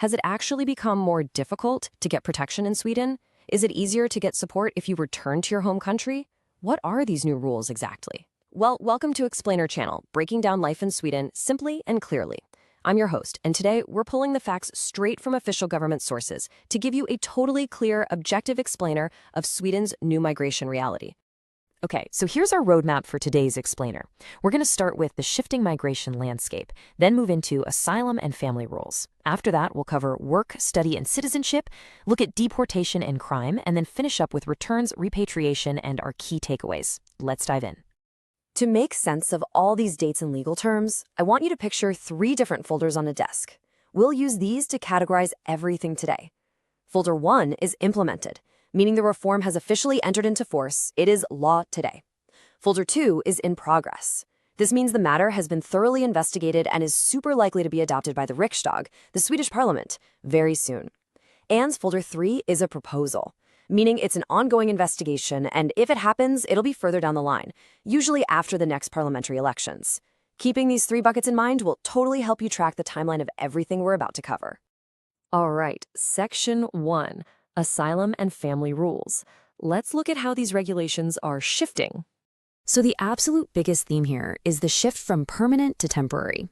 Has it actually become more difficult to get protection in Sweden? Is it easier to get support if you return to your home country? What are these new rules exactly? Well, welcome to Explainer Channel, breaking down life in Sweden simply and clearly. I'm your host, and today we're pulling the facts straight from official government sources to give you a totally clear, objective explainer of Sweden's new migration reality. Okay, so here's our roadmap for today's explainer. We're going to start with the shifting migration landscape, then move into asylum and family rules. After that, we'll cover work, study, and citizenship, look at deportation and crime, and then finish up with returns, repatriation, and our key takeaways. Let's dive in. To make sense of all these dates and legal terms, I want you to picture 3 different folders on a desk. We'll use these to categorize everything today. Folder 1 is implemented, meaning the reform has officially entered into force. It is law today. Folder 2 is in progress. This means the matter has been thoroughly investigated and is super likely to be adopted by the Riksdag, the Swedish parliament, very soon. And Folder 3 is a proposal, meaning it's an ongoing investigation, and if it happens, it'll be further down the line, usually after the next parliamentary elections. Keeping these 3 buckets in mind will totally help you track the timeline of everything we're about to cover. All right, Section 1. Asylum and family rules. Let's look at how these regulations are shifting. So the absolute biggest theme here is the shift from permanent to temporary.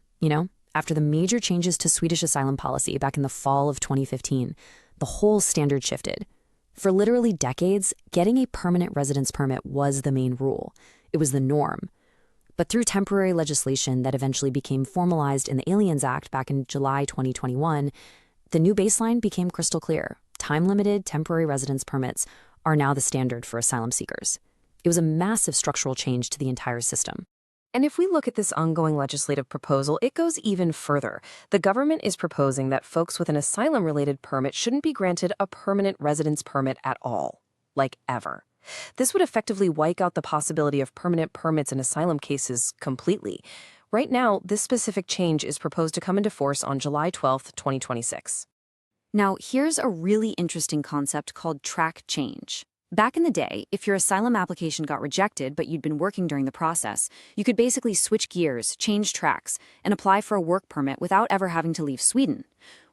After the major changes to Swedish asylum policy back in the fall of 2015, the whole standard shifted. For literally decades, getting a permanent residence permit was the main rule. It was the norm. But through temporary legislation that eventually became formalized in the Aliens Act back in July 2021, the new baseline became crystal clear. Time-limited temporary residence permits are now the standard for asylum seekers. It was a massive structural change to the entire system. And if we look at this ongoing legislative proposal, it goes even further. The government is proposing that folks with an asylum-related permit shouldn't be granted a permanent residence permit at all, like ever. This would effectively wipe out the possibility of permanent permits in asylum cases completely. Right now, this specific change is proposed to come into force on July 12, 2026. Now, here's a really interesting concept called track change. Back in the day, if your asylum application got rejected but you'd been working during the process, you could basically switch gears, change tracks, and apply for a work permit without ever having to leave Sweden.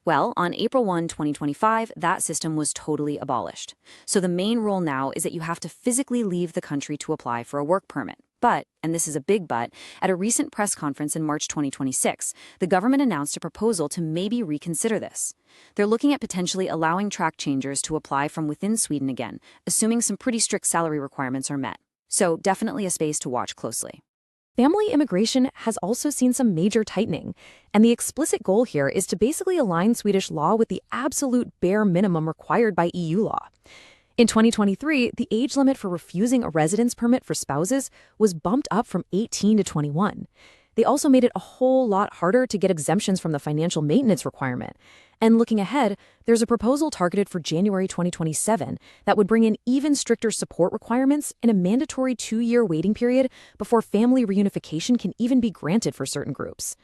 Well, on April 1, 2025, that system was totally abolished. So the main rule now is that you have to physically leave the country to apply for a work permit. But, and this is a big but, at a recent press conference in March 2026, the government announced a proposal to maybe reconsider this. They're looking at potentially allowing track changers to apply from within Sweden again, assuming some pretty strict salary requirements are met. So definitely a space to watch closely. Family immigration has also seen some major tightening, and the explicit goal here is to basically align Swedish law with the absolute bare minimum required by EU law. In 2023, the age limit for refusing a residence permit for spouses was bumped up from 18 to 21. They also made it a whole lot harder to get exemptions from the financial maintenance requirement. And looking ahead, there's a proposal targeted for January 2027 that would bring in even stricter support requirements and a mandatory 2-year waiting period before family reunification can even be granted for certain groups.